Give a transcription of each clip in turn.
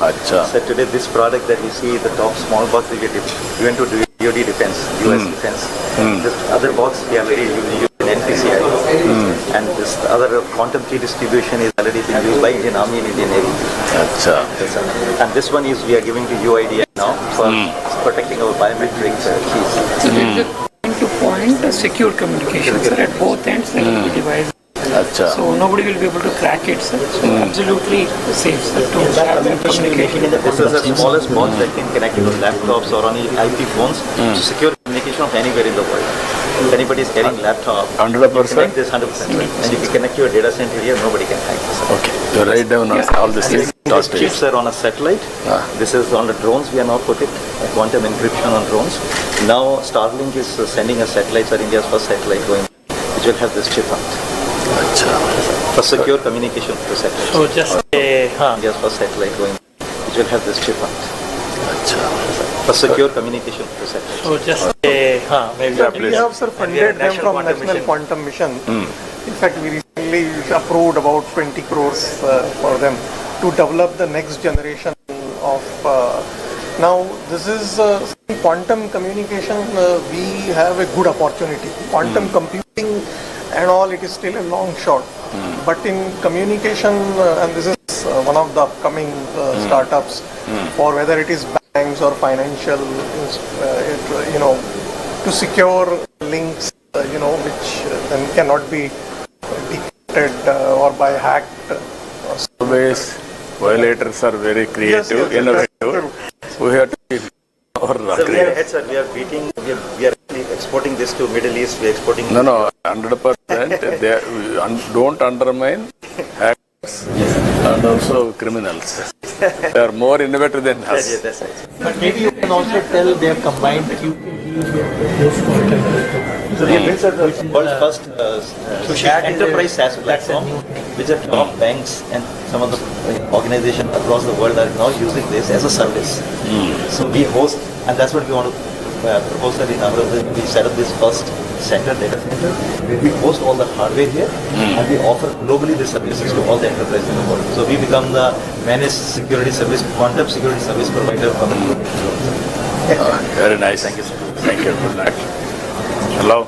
Acha. So today this product that you see, the top small box will get given to DoD defense, US defense. This other box we already used in NPCI. And this other quantum key distribution is already been used by Indian Army and Indian Navy. Acha. And this one is we are giving to UIDI now for protecting our biometric keys. So there is a point-to-point secure communication, sir. At both ends there will be devices. Acha. So nobody will be able to crack it, sir. So absolutely safe, sir, to have that communication. This is the smallest box that can connect to laptops or any IP phones to secure communication of anywhere in the world. If anybody is carrying laptop, 100%? you connect this 100%. And if you connect your data center here, nobody can hack this. Okay. You write down all these things. These chips are on a satellite. This is on the drones. We are now put it quantum encryption on drones. Now Starlink is sending a satellite, or India's first satellite going, which will have this chip on it. Acha. For secure communication to satellite. So just India's first satellite going, which will have this chip on it. Acha. For secure communication to satellite. so just maybe We have, sir, funded them from National Quantum Mission. In fact, we recently approved about 20 crores for them to develop the next generation of. Now, this is quantum communication. We have a good opportunity. Quantum computing and all, it is still a long shot. But in communication, and this is one of the upcoming startups, for whether it is banks or financial, to secure links, which then cannot be decrypted or by hacked. Always, violators are very creative, innovative. We have to be more So we are ahead, sir. We are beating. We are exporting this to Middle East. We are exporting. No, 100%. They don't undermine hackers and also criminals. They are more innovative than us. Yeah, that's right. But maybe you can also tell they have combined So we built the world's first enterprise SaaS platform, which are top banks and some of the organizations across the world are now using this as a service. So we host, and that's what we want to propose that in Amaravati. We set up this first data center, where we host all the hardware here, and we offer globally the services to all the enterprises in the world. So we become the managed security service, quantum security service provider for the world. Very nice. Thank you, sir. Thank you. Good night. Hello.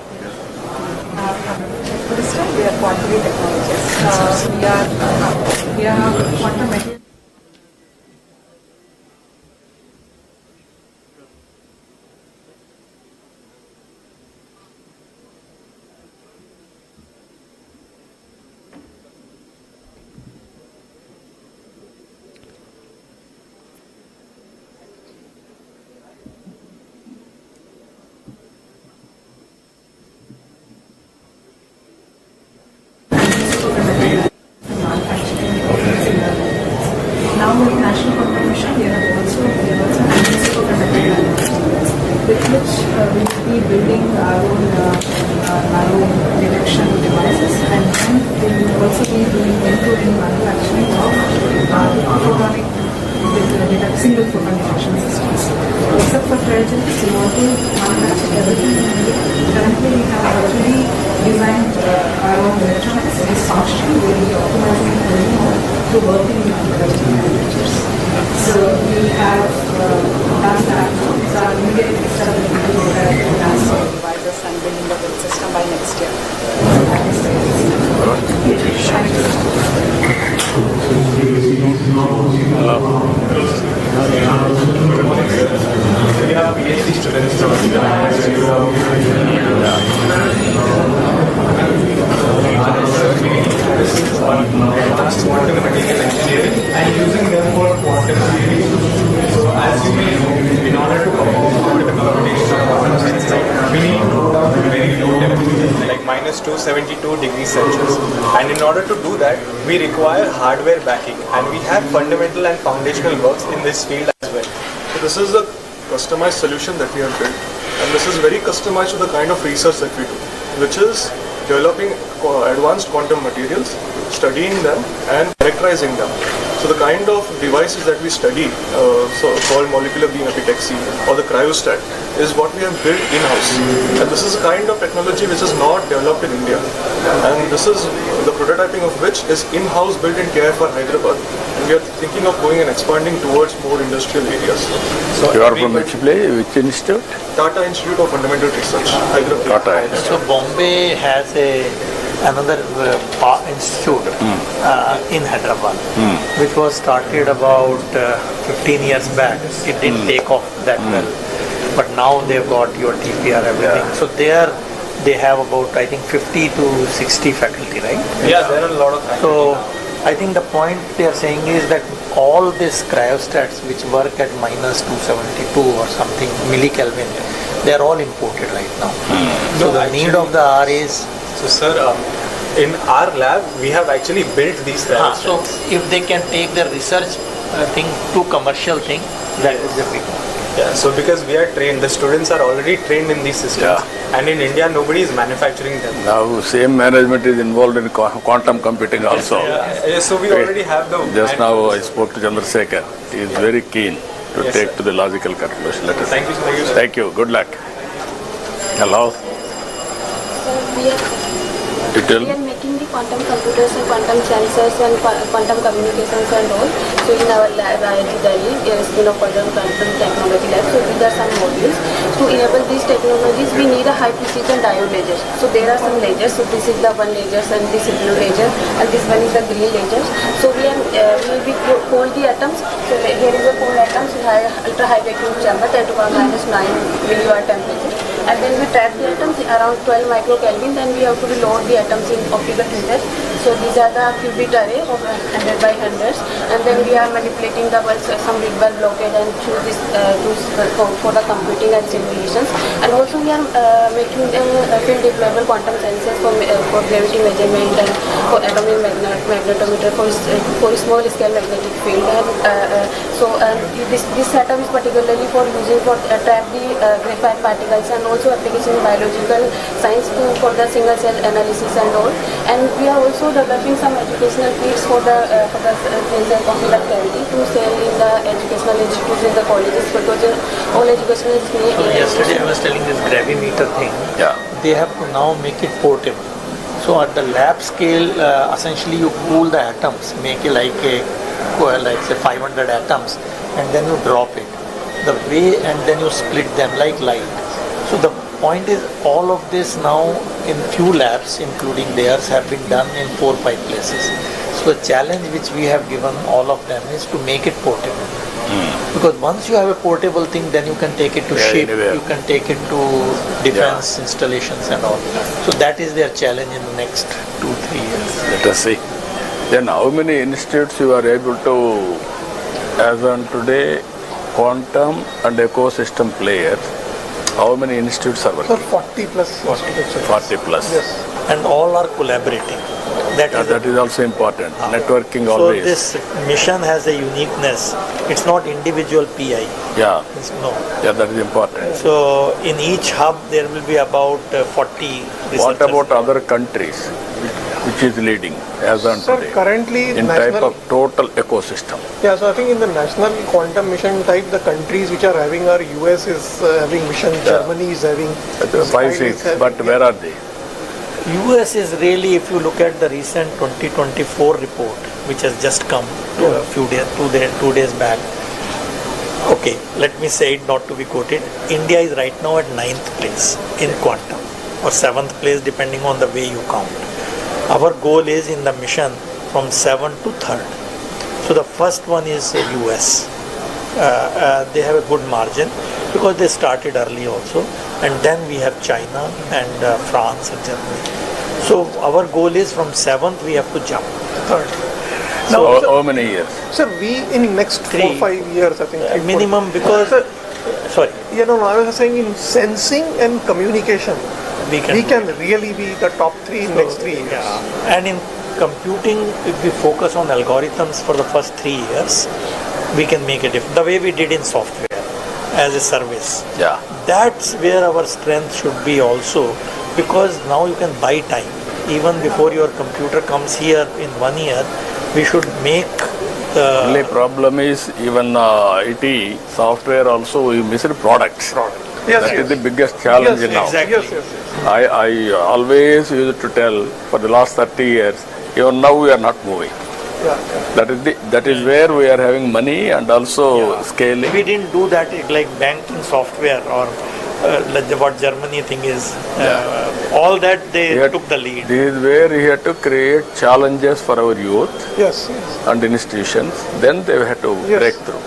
This time we are quantum technologists. We are quantum materials. Now with National Quantum Mission, we are also handling superconducting with which we will be building our own nano detection devices, and then we will also be doing end-to-end manufacturing of photonic single photon detection systems. Except for cryogenics, we want to manufacture everything in India. Currently, we have already designed our own electronics. It is functional. We will be optimizing it to working with manufacturers. So we have done that. So our immediate stability to transfer devices and building the build system by next year. We have PhD students from quantum mechanical engineering and using them for quantum theory. So as you may know, in order to perform quantum computation or quantum science, we need to go down to very low temperatures like -272 degrees Celsius. And in order to do that, we require hardware backing, and we have fundamental and foundational works in this field as well. So this is a customized solution that we have built, and this is very customized to the kind of research that we do, which is developing advanced quantum materials, studying them and characterizing them. So the kind of devices that we study, so called molecular beam epitaxy or the cryostat, is what we have built in-house. And this is a kind of technology which is not developed in India. And this is the prototyping of which is in-house built in KFR Hyderabad. And we are thinking of going and expanding towards more industrial areas. So You are from which place? Which institute? Tata Institute of Fundamental Research, Hyderabad. Tata. So Bombay has another institute in Hyderabad, which was started about 15 years back. It didn't take off that well, but now they've got your TPR, everything. So there they have about, I think, 50 to 60 faculty, right? Yeah, there are a lot of So I think the point they are saying is that all these cryostats which work at minus 272 or something millikelvin, they are all imported right now. So the need of the hour is. So sir, in our lab, we have actually built these cryostats. So if they can take their research thing to commercial thing, that is the big one. Yeah, so because we are trained, the students are already trained in these systems, and in India nobody is manufacturing them. Now same management is involved in quantum computing also. So we already have the. Just now I spoke to Chandrasekhar. He is very keen to Yes, take sir. to the logical conclusion. Let us Thank you, sir. Thank you. Good luck. Hello. You tell. We are making the quantum computers and quantum sensors and quantum communications and all. So in our lab, IIT Delhi, School of Quantum Technology Lab, so these are some modules. To enable these technologies, we need a high precision diode laser. So there are some lasers. So this is the one laser and this is blue laser and this one is the green laser. So we will be cold the atoms. So here is a cold atoms in ultra high vacuum chamber, 10 to the power minus 9 millibar temperature. And then we trap the atoms around 12 microkelvin. Then we have to load the atoms in optical filters. So these are the qubit array of 100 by 100s. And then we are manipulating the some big bell blockade and choose this for the computing and simulations. And also we are making field deployable quantum sensors for gravity measurement and for atomic magnetometer for small scale magnetic field. And this setup is particularly for using for trap the graphite particles and also application in biological science for the single cell analysis and all. And we are also developing some educational kits for the laser conductivity to sell in the educational institutes in the colleges because all educational institutions. Yesterday I was telling this gravimeter thing. Yeah. They have to now make it portable. So at the lab scale, essentially you cool the atoms, make it like say 500 atoms, and then you drop it. The way and then you split them like light. So the point is all of this now in few labs, including theirs, have been done in 4-5 places. So the challenge which we have given all of them is to make it portable. Because once you have a portable thing, then you can take it to ship, anywhere. you can take it to defense installations and all. So that is their challenge in the next 2-3 years. Let us see. Then how many institutes you are able to, as on today, quantum and ecosystem players, how many institutes are So working? 40 plus. 40 plus. Yes. And all are collaborating. That is also important. Networking So always. this mission has a uniqueness. It's not individual PI. Yeah. No. Yeah, that is important. So in each hub there will be about 40 researchers. What about other countries? Which is leading as on Sir, today? currently In type national. of total ecosystem. Yeah, so I think in the national quantum mission type, the countries which are having our US is having mission, Germany is having. 5, 6. But where are they? US is really, if you look at the recent 2024 report, which has just come a few days, 2 days back. Okay, let me say it not to be quoted. India is right now at 9th place in quantum, or 7th place depending on the way you count. Our goal is in the mission from 7th to 3rd. So the first one is US. They have a good margin because they started early also, and then we have China and France and Germany. So our goal is from 7th we have to jump 3rd. Now, How many years? sir, we in next 4-5 years, I think. Minimum because, sorry, You know, I was saying in sensing and communication, we we can really be the top 3 in next 3 years. Yeah. And in computing, if we focus on algorithms for the first 3 years, we can make a difference. The way we did in software as a service. Yeah. That's where our strength should be also, because now you can buy time. Even before your computer comes here in 1 year, we should make the... Only problem is even IT software also we missed products. Yes, That yes. is the biggest challenge now. exactly. Yes, yes, yes. I always used to tell for the last 30 years, even now we are not moving. Yeah. That is where we are having money and also scaling. We didn't do that like banking software or like what Germany thing is. All that they took the lead. This is where we had to create challenges for our youth Yes, yes. and institutions. Then they had to Yes. break through.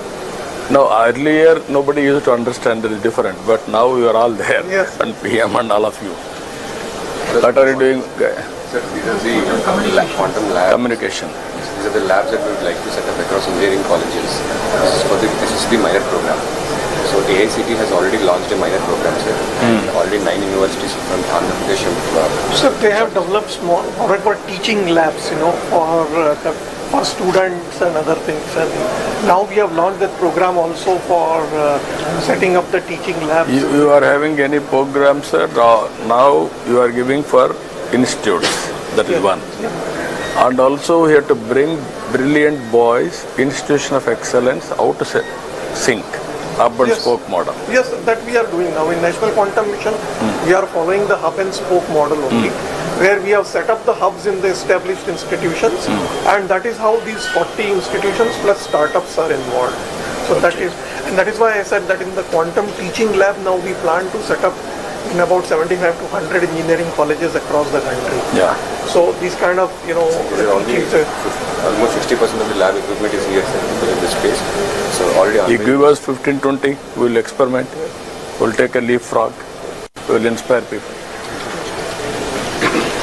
Now earlier nobody used to understand that is different, but now you are all there, Yes. and PM and all of you. What are you doing? Sir, these are the quantum labs. Communication. These are the labs that we would like to set up across engineering colleges. This is the minor program. So AICT has already launched a minor program, sir. And already 9 universities from Andhra Pradesh have So they have developed small, what I call teaching labs, for students and other things. And now we have launched that program also for setting up the teaching labs. You are having any programs, sir? Now you are giving for institutes. That is one. And also we have to bring brilliant boys, institution of excellence, out to sync, hub and spoke model. Yes, that we are doing now. In National Quantum Mission, we are following the hub and spoke model only, where we have set up the hubs in the established institutions, and that is how these 40 institutions plus startups are involved. So that is why I said that in the quantum teaching lab now we plan to set up in about 75 to 100 engineering colleges across the country. Yeah. So these kind of, teachings, almost 60% of the lab equipment is here, sir, in this space. So already You give us 15-20, we will experiment. We will take a leapfrog. We will inspire people.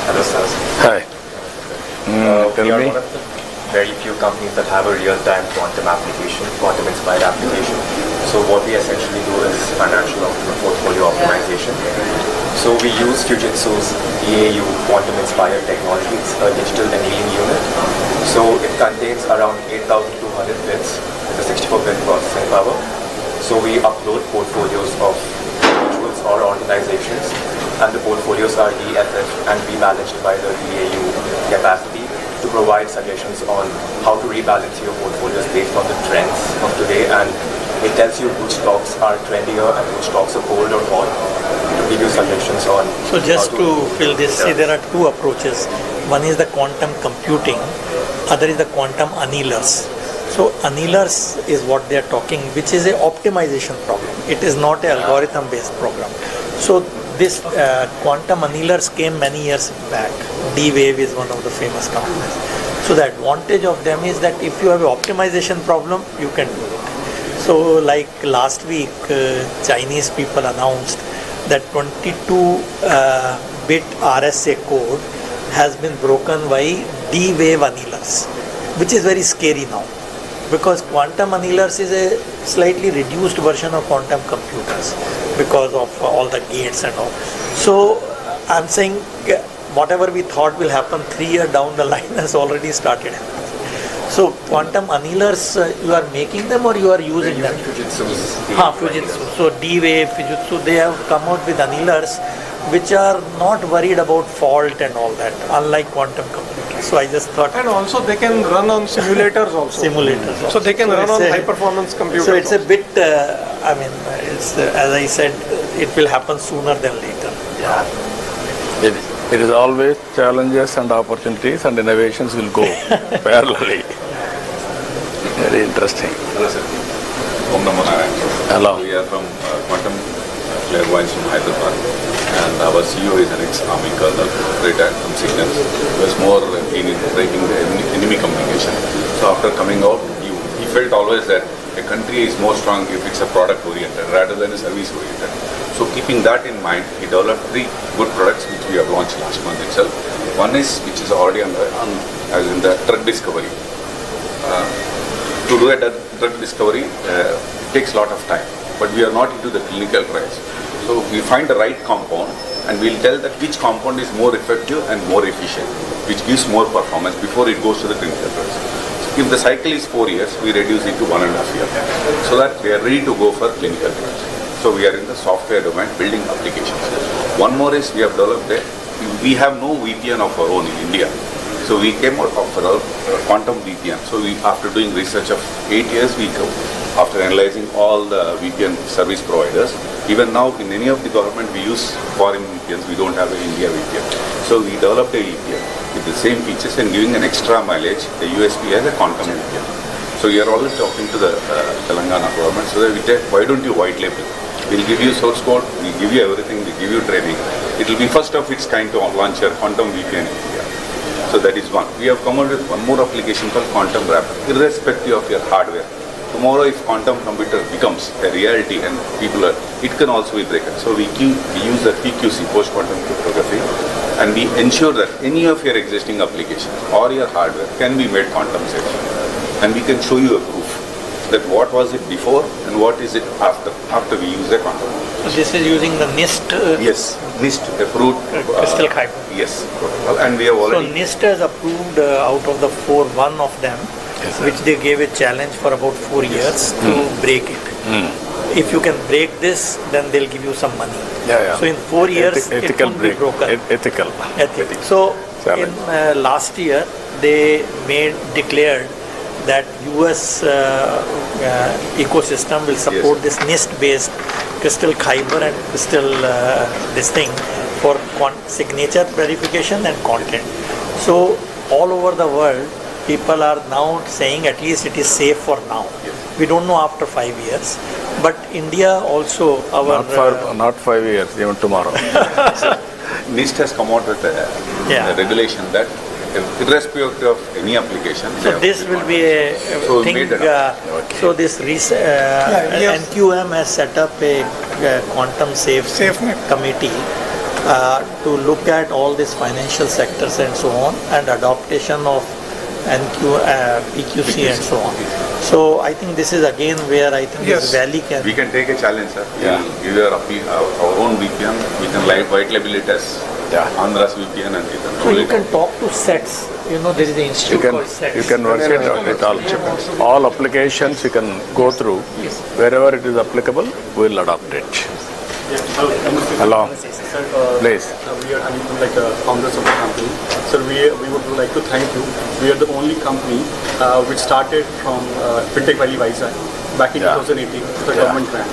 Hello, sir. Hi. Tell We are me. one of the very few companies that have a real-time quantum application, quantum-inspired application. So what we essentially do is financial portfolio optimization. So we use Fujitsu's EAU quantum-inspired technology. It's a digital annealing unit. So it contains around 8,200 bits with a 64-bit processing power. So we upload portfolios of individuals or organizations, and the portfolios are DFF and rebalanced by the EAU capacity to provide suggestions on how to rebalance your portfolios based on the trends of today, and it tells you which stocks are trendier and which stocks are cold or hot to give you suggestions on. So just to fill this, see, there are two approaches. One is the quantum computing, other is the quantum annealers. So annealers is what they are talking, which is a optimization problem. It is not an algorithm based program. So this quantum annealers came many years back. D-Wave is one of the famous companies. So the advantage of them is that if you have an optimization problem, you can do it. So like last week, Chinese people announced that 22-bit RSA code has been broken by D-Wave annealers, which is very scary now. Because quantum annealers is a slightly reduced version of quantum computers because of all the gates and all. So I'm saying whatever we thought will happen 3 years down the line has already started happening. So quantum annealers, you are making them or you are using them? Fujitsu. So D-Wave, Fujitsu, they have come out with annealers which are not worried about fault and all that, unlike quantum computers. So I just thought. and also they can run on simulators also. So they can run on high performance computers. So it's a bit, it's as I said, it will happen sooner than later. It is always challenges and opportunities, and innovations will go parallelly. Very interesting. Hello, sir. Om Namo Nara. Hello. We are from Quantum Clairvoyance from Hyderabad, and our CEO is an ex-army colonel, retired from Signals. He was more keen in breaking the enemy communication. So after coming out, he felt always that a country is more strong if it's a product-oriented rather than a service-oriented. So keeping that in mind, he developed 3 good products which we have launched last month itself. One is, which is already as in the drug discovery. To do a drug discovery, it takes a lot of time, but we are not into the clinical trials. So we find the right compound and we'll tell that which compound is more effective and more efficient, which gives more performance before it goes to the clinical trials. So if the cycle is 4 years, we reduce it to 1.5 years, so that we are ready to go for clinical trials. So we are in the software domain building applications. One more is we have developed we have no VPN of our own in India. So we came out of our quantum VPN. So after doing research of 8 years, we after analyzing all the VPN service providers. Even now, in any of the government, we use foreign VPNs. We don't have an India VPN. So we developed a VPN with the same features and giving an extra mileage, the USP as a quantum VPN. So we are always talking to the Telangana government, so that we say, why don't you white label? We'll give you source code, we'll give you everything, we'll give you training. It will be first of its kind to launch a quantum VPN in India. So that is one. We have come out with one more application called quantum wrapper, irrespective of your hardware. Tomorrow, if quantum computer becomes a reality and people are, it can also be broken. So we use the PQC, post-quantum cryptography, and we ensure that any of your existing applications or your hardware can be made quantum safe. And we can show you a proof that what was it before and what is it after we use the quantum. So this is using the NIST? Yes, NIST approved. Crystal Kyber. Yes, protocol. And we have already... So NIST has approved out of the 4, one of them, which they gave a challenge for about 4 years to break it. If you can break this, then they'll give you some money. So in 4 years, it won't be broken. Ethical. So in last year, they declared that US ecosystem will support this NIST-based crystal Kyber and crystal this thing for signature verification and content. So all over the world, people are now saying at least it is safe for now. We don't know after 5 years, but India also not 5 years, even tomorrow. NIST has come out with a regulation that irrespective of any application. So this will be a thing. So this NQM has set up a quantum safe committee to look at all these financial sectors and so on, and adaptation of PQC and so on. So I think this is again where I think this valley can... We can take a challenge, sir. Give our own VPN. We can white label it as Andhra's VPN and you can... So you can talk to sets. You know, there is an institute called sets. You can work it out with all applications you can go through. Wherever it is applicable, we'll adopt it. Hello. Sir, please. We are like founders of the company. Sir, we would like to thank you. We are the only company which started from Fintech Valley Vizag back in 2018, the government grant.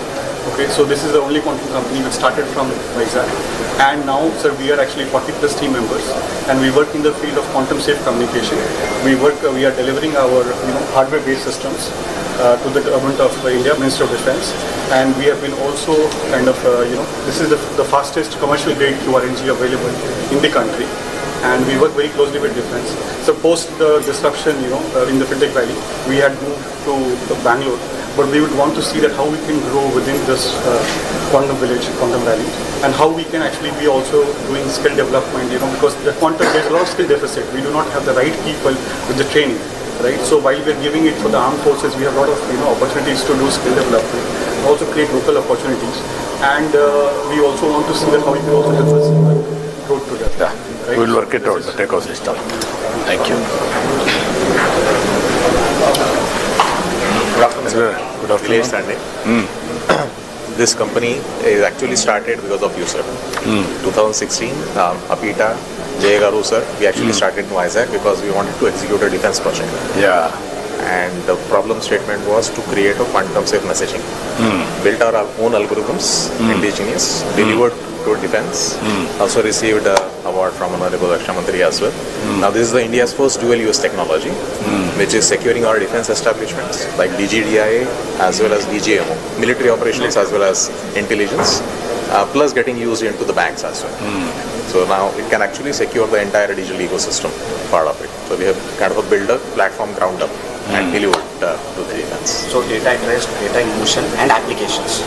Okay, so this is the only quantum company which started from Vizag. And now, sir, we are actually 40 plus team members, and we work in the field of quantum safe communication. We are delivering our hardware-based systems to the government of India, Ministry of Defense, and we have been also kind of, this is the fastest commercial grade QRNG available in the country, and we work very closely with defense. So post the disruption, in the Fintech Valley, we had moved to Bangalore, but we would want to see that how we can grow within this quantum village, quantum valley, and how we can actually be also doing skill development, because the quantum, there's a lot of skill deficit. We do not have the right people with the training. Right, so while we are giving it for the armed forces, we have a lot of opportunities to do skill development, also create local opportunities, and we also want to see that how we can also help us in the growth together. Right? We'll work it out, the ecosystem. Thank you. Good afternoon. This company is actually started because of you, sir. 2016, Apita, Jay Garu, sir, we actually started in Vizag because we wanted to execute a defense project. And the problem statement was to create a quantum safe messaging. Built our own algorithms, indigenous, delivered to defense, also received an award from Honorable Raksha Mantri as well. Now this is the India's first dual use technology, which is securing our defense establishments like DGDIA as well as DGMO, military operations as well as intelligence, plus getting used into the banks as well. So now it can actually secure the entire digital ecosystem part of it. So we have kind of built a platform ground up and delivered to the defense. So data at rest, data in motion and applications,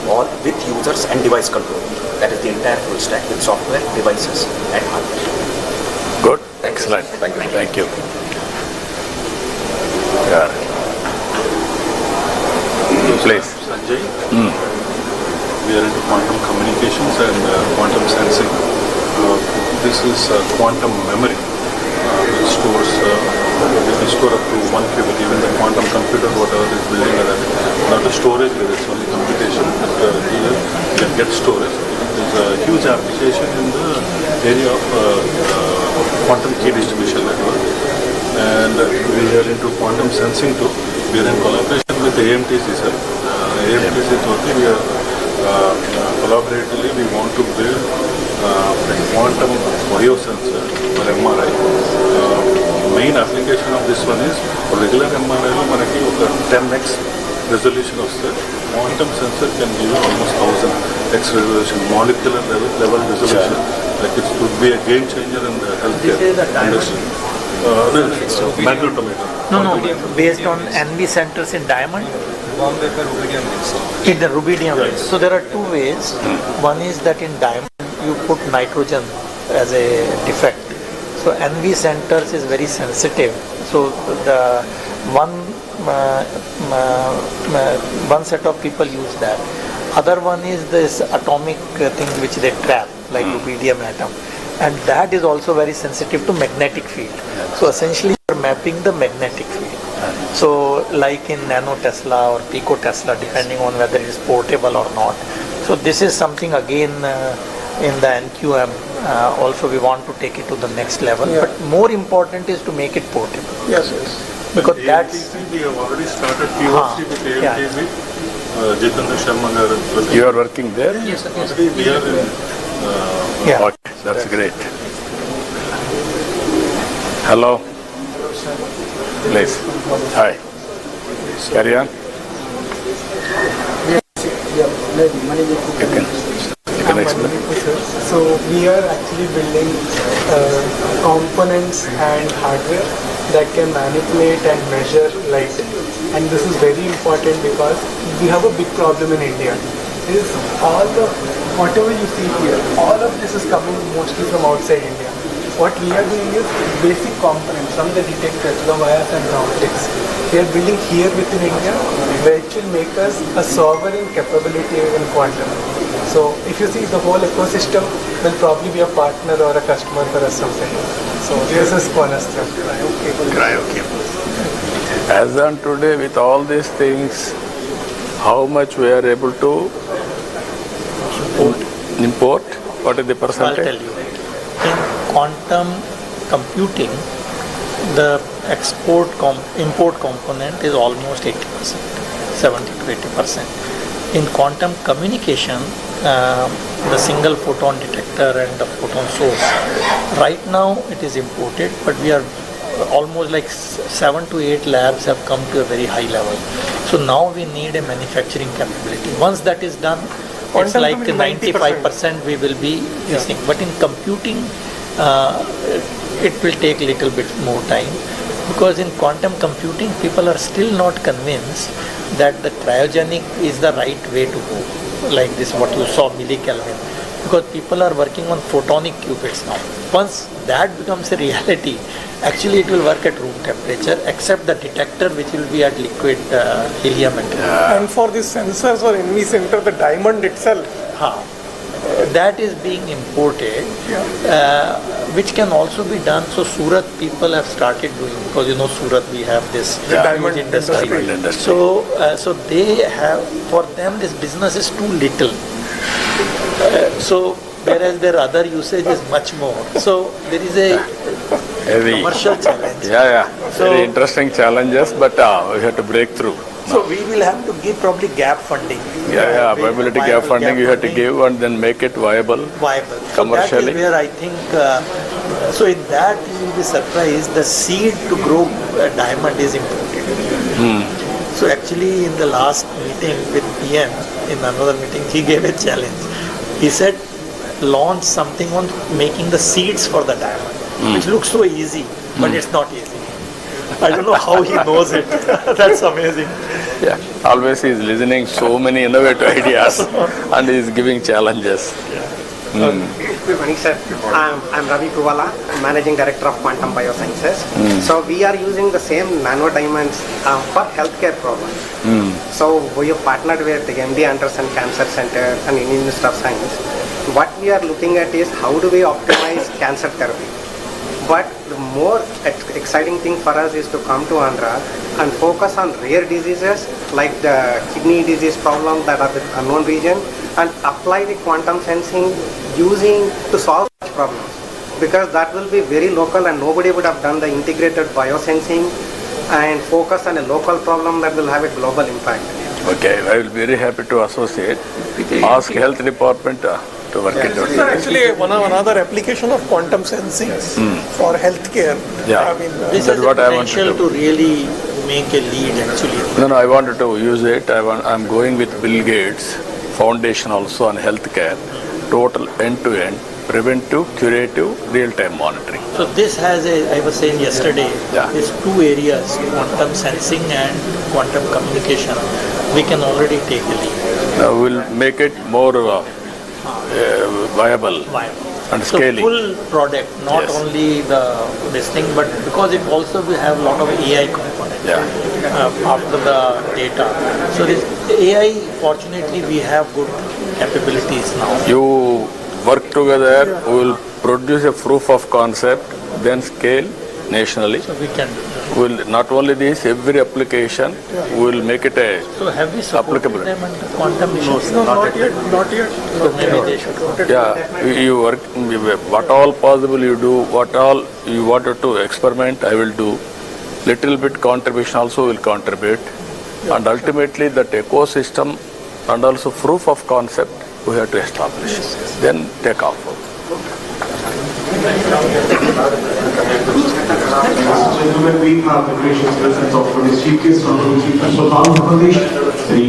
all with users and device control. That is the entire full stack with software, devices and hardware. Good, excellent. Thank you. Thank you. Please. Sanjay. We are into quantum communications and quantum sensing. This is quantum memory, which stores, we can store up to 1 qubit, even the quantum computer, whatever is building that. Not the storage, it's only computation. You can get storage. There's a huge application in the area of quantum key distribution network. And we are into quantum sensing too. We are in collaboration with AMTC, sir. AMTC Thoti, we are collaboratively, we want to build a quantum biosensor for MRI. Main application of this one is regular MRI lo manaki oka 10x resolution vaste quantum sensor can give you almost 1000x resolution, molecular level resolution. Like it could be a game changer in the healthcare industry. Magnetometer. No, based on NV centers in diamond? In the rubidium. So there are two ways. One is that in diamond you put nitrogen as a defect. So NV centers is very sensitive. So the one set of people use that. Other one is this atomic thing which they trap, like rubidium atom. And that is also very sensitive to magnetic field. So essentially you are mapping the magnetic field. So like in nano Tesla or pico Tesla, depending on whether it is portable or not. So this is something again in the NQM, also we want to take it to the next level. But more important is to make it portable. Yes. Because AMTC, that's... we have already started POC with AMTC. Jitendra Sharma garu. You are working there? Yes, sir. We are in, Okay, that's great. Hello. Please. Hi. Carry on. You can explain. So we are actually building components and hardware that can manipulate and measure light. And this is very important because we have a big problem in India. Is whatever you see here, all of this is coming mostly from outside India. What we are doing is basic components from the detectors, the wires and the optics. We are building here within India, which will make us a sovereign capability in quantum. So if you see, the whole ecosystem will probably be a partner or a customer for us someday. So this is cornerstone. As on today, with all these things, how much we are able to import? What is the percentage? I'll tell you. In quantum computing, the import component is almost 80%, 70 to 80%. In quantum communication, the single photon detector and the photon source, right now it is imported, but we are almost like 7 to 8 labs have come to a very high level. So now we need a manufacturing capability. Once that is done, it's like 95% we will be using. But in computing, it will take a little bit more time, because in quantum computing, people are still not convinced that the cryogenic is the right way to go, like this what you saw millikelvin, because people are working on photonic qubits now. Once that becomes a reality, actually it will work at room temperature, except the detector which will be at liquid helium. And for these sensors or NV center, the diamond itself, that is being imported, which can also be done. So Surat people have started doing, because Surat we have this diamond industry. So they have, for them this business is too little. So whereas their other usage is much more. So there is a commercial challenge. Very interesting challenges, but we have to break through. So we will have to give probably gap funding. Viability gap funding you have to give and then make it viable. Commercially. So that is where I think, so in that you will be surprised, the seed to grow a diamond is imported. So actually in the last meeting with PM, in another meeting, he gave a challenge. He said, launch something on making the seeds for the diamond, which looks so easy, but it's not easy. I don't know how he knows it. That's amazing. Always he is listening so many innovative ideas and he is giving challenges. Good morning, sir. I'm Ravi Kuvala, Managing Director of Quantum Biosciences. So we are using the same nano diamonds for healthcare problems. So we have partnered with the MD Anderson Cancer Center and Indian Institute of Science. What we are looking at is how do we optimize cancer therapy. But the more exciting thing for us is to come to Andhra and focus on rare diseases like the kidney disease problem that are the unknown region, and apply the quantum sensing using to solve such problems. Because that will be very local and nobody would have done the integrated biosensing and focus on a local problem that will have a global impact. Okay, I will be very happy to associate. Ask health department to work it out. So actually, another application of quantum sensing for healthcare. Yeah, This has the potential to really make a lead actually. No, I wanted to use it. I'm going with Bill Gates Foundation also on healthcare, total end-to-end, preventive, curative, real-time monitoring. So this has I was saying yesterday, these two areas, quantum sensing and quantum communication, we can already take a lead. We'll make it more viable and so scaling. Full product, not only this thing, but because it also will have a lot of AI component after the data. So this AI, fortunately, we have good capabilities now. You work together, we will produce a proof of concept, then scale nationally. So we can. We'll not only this, every application, we will make it a So have we supported applicable. them under quantum missions? No, not yet. So maybe they should. Yeah, you work, what all possible you do, what all you wanted to experiment, I will do. Little bit contribution also will contribute. And ultimately that ecosystem and also proof of concept we have to establish. Then take off. Gentlemen, we have the gracious presence of Chief Guest, Honorable Chief Minister of Andhra Pradesh,